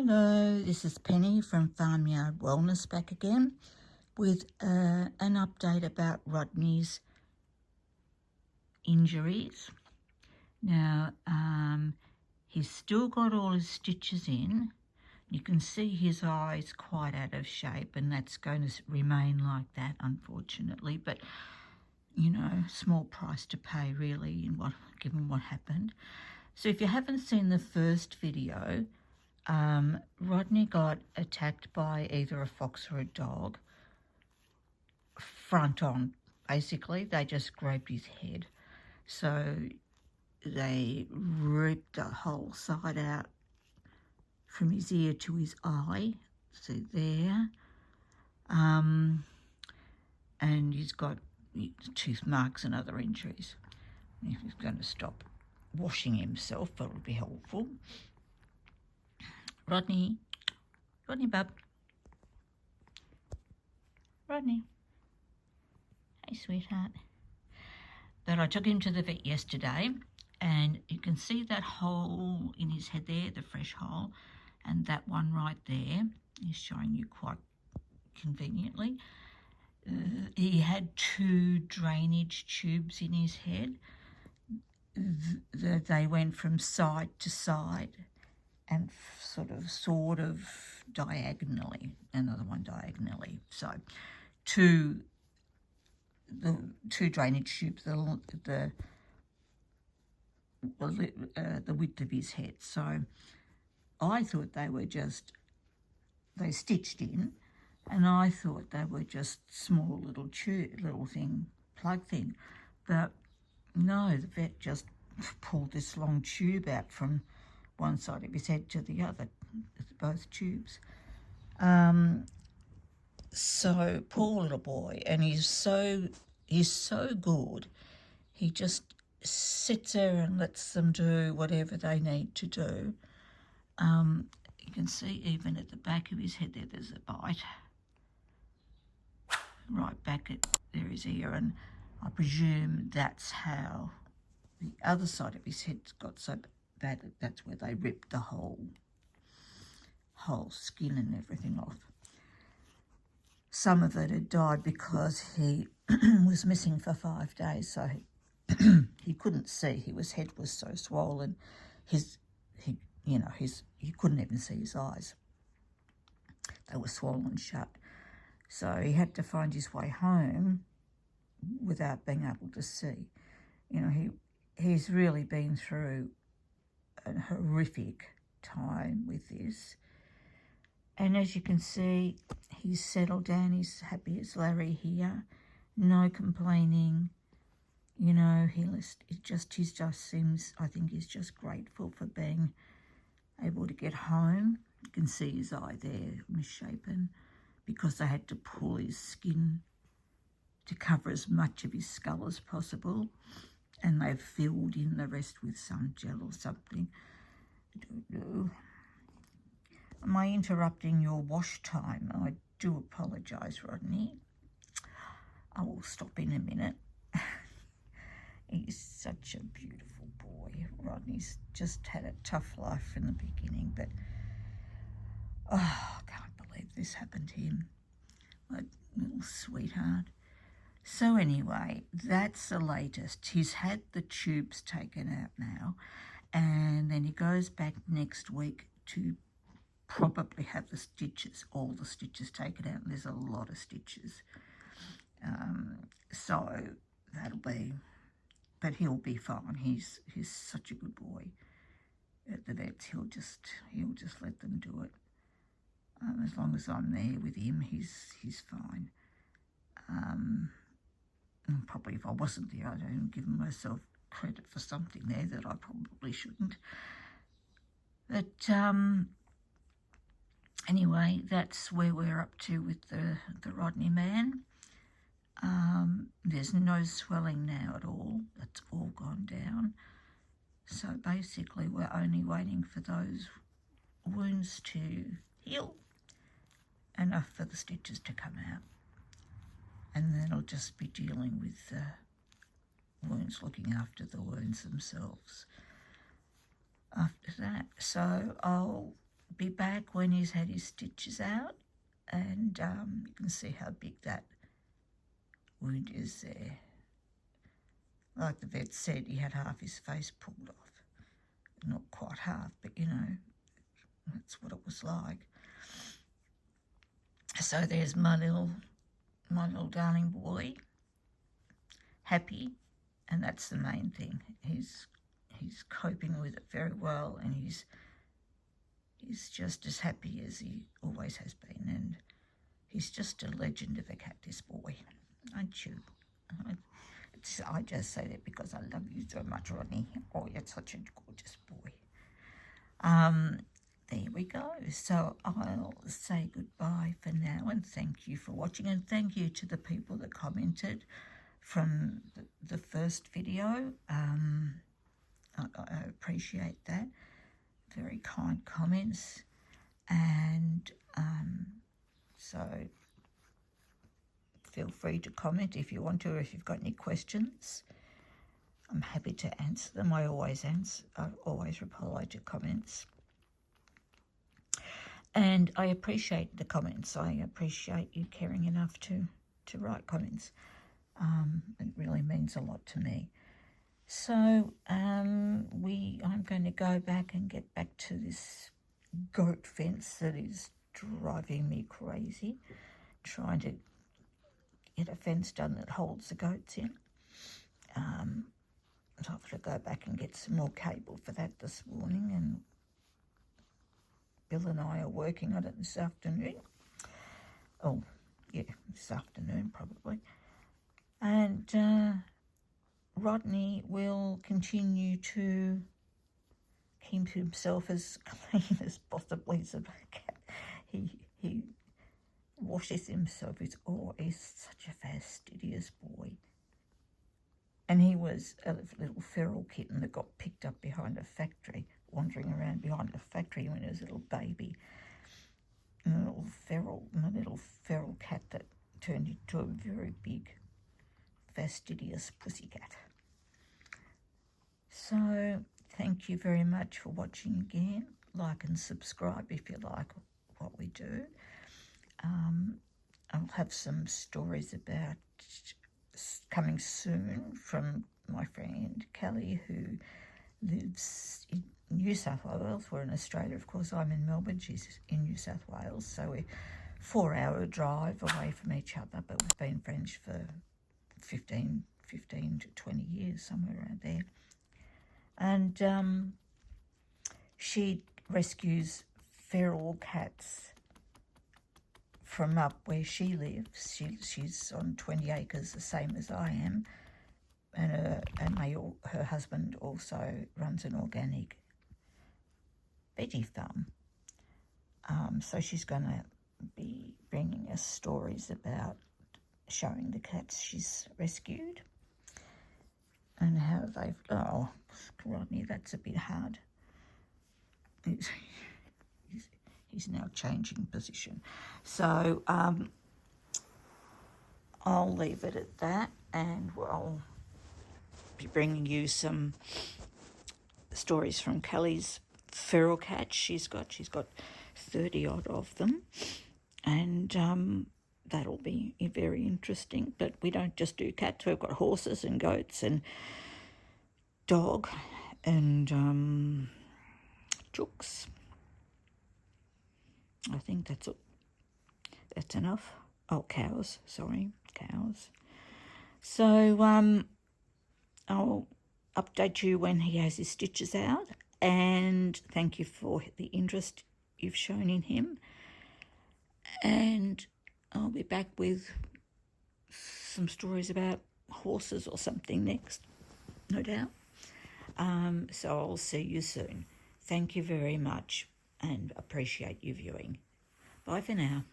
Hello, this is Penny from Farmyard Wellness back again with an update about Rodney's injuries. Now, he's still got all his stitches in. You can see his eye's quite out of shape, and that's going to remain like that, unfortunately. But, you know, small price to pay, really, given what happened. So if you haven't seen the first video, Rodney got attacked by either a fox or a dog, front on, basically. They just grabbed his head. So they ripped the whole side out from his ear to his eye. See there. And he's got tooth marks and other injuries. If he's going to stop washing himself, that'll be helpful. Rodney bub. Rodney. Hey, sweetheart. But I took him to the vet yesterday, and you can see that hole in his head there, the fresh hole, and that one right there is showing you quite conveniently. He had 2 drainage tubes in his head. They went from side to side and sort of diagonally, another one diagonally. So the 2 drainage tubes, the width of his head. So I thought they stitched in, and I thought they were just small little plug thing. But no, the vet just pulled this long tube out from one side of his head to the other, both tubes. So poor little boy, and he's so good. He just sits there and lets them do whatever they need to do. You can see even at the back of his head there's a bite. Right back at his ear, and I presume that's how the other side of his head's got so bad that that's where they ripped the whole skin and everything off. Some of it had died because he was missing for 5 days, so he couldn't see. His head was so swollen, he couldn't even see his eyes. They were swollen shut. So he had to find his way home without being able to see. You know, he's really been through a horrific time with this. And as you can see, he's settled down. He's happy as Larry here. No complaining. You know, he just seems, I think he's just grateful for being able to get home. You can see his eye there, misshapen, because they had to pull his skin to cover as much of his skull as possible, and they've filled in the rest with some gel or something. I don't know. Am I interrupting your wash time? I do apologise, Rodney. I will stop in a minute. He's such a beautiful boy. Rodney's just had a tough life from the beginning, but I can't believe this happened to him. My little sweetheart. So anyway, that's the latest. He's had the tubes taken out now, and then he goes back next week to probably have all the stitches taken out, and there's a lot of stitches. So that'll be, but he'll be fine. He's such a good boy. At the vets, he'll just let them do it. As long as I'm there with him, he's fine. And probably if I wasn't there, I'd only give myself credit for something there that I probably shouldn't. But anyway, that's where we're up to with the Rodney man. There's no swelling now at all. It's all gone down. So basically we're only waiting for those wounds to heal, enough for the stitches to come out. And then I'll just be dealing with the wounds, looking after the wounds themselves after that. So I'll be back when he's had his stitches out, and you can see how big that wound is there. Like the vet said, he had half his face pulled off. Not quite half, but you know, that's what it was like. So there's my little darling boy, happy, and that's the main thing. He's coping with it very well, and he's just as happy as he always has been, and he's just a legend of a cat, this boy, aren't you? I just say that because I love you so much, Rodney. Oh, you're such a gorgeous boy. There we go. So I'll say goodbye for now, and thank you for watching, and thank you to the people that commented from the first video. I appreciate that. Very kind comments, and so feel free to comment if you want to, or if you've got any questions. I'm happy to answer them. I always reply to comments. And I appreciate the comments. I appreciate you caring enough to write comments. It really means a lot to me. So I'm going to go back and get back to this goat fence that is driving me crazy, trying to get a fence done that holds the goats in. So I've got to go back and get some more cable for that this morning, and Bill and I are working on it this afternoon. Oh, yeah, this afternoon probably. And Rodney will continue to keep himself as clean as possibly as a cat. He washes himself. He's such a fastidious boy. And he was a little feral kitten that got picked up behind a factory, wandering around behind a factory when he was a little baby. And a little feral cat that turned into a very big, fastidious pussycat. So thank you very much for watching again. Like and subscribe if you like what we do. I'll have some stories about coming soon from my friend Kelly, who lives in New South Wales. We're in Australia, of course. I'm in Melbourne. She's in New South Wales. So we're 4-hour drive away from each other, but we've been friends for 15 to 20 years, somewhere around there. And she rescues feral cats from up where she lives. She's on 20 acres, the same as I am, and her husband also runs an organic veggie farm. So she's going to be bringing us stories about showing the cats she's rescued and how they've... Oh, Rodney, that's a bit hard. He's now changing position. So I'll leave it at that, and I'll be bringing you some stories from Kelly's feral cats. She's got 30 odd of them, and that'll be very interesting. But we don't just do cats. We've got horses and goats and dog and chooks. I think that's enough. Oh, cows. Sorry, cows. So I'll update you when he has his stitches out, and thank you for the interest you've shown in him. And I'll be back with some stories about horses or something next, no doubt. So I'll see you soon. Thank you very much, and appreciate you viewing. Bye for now.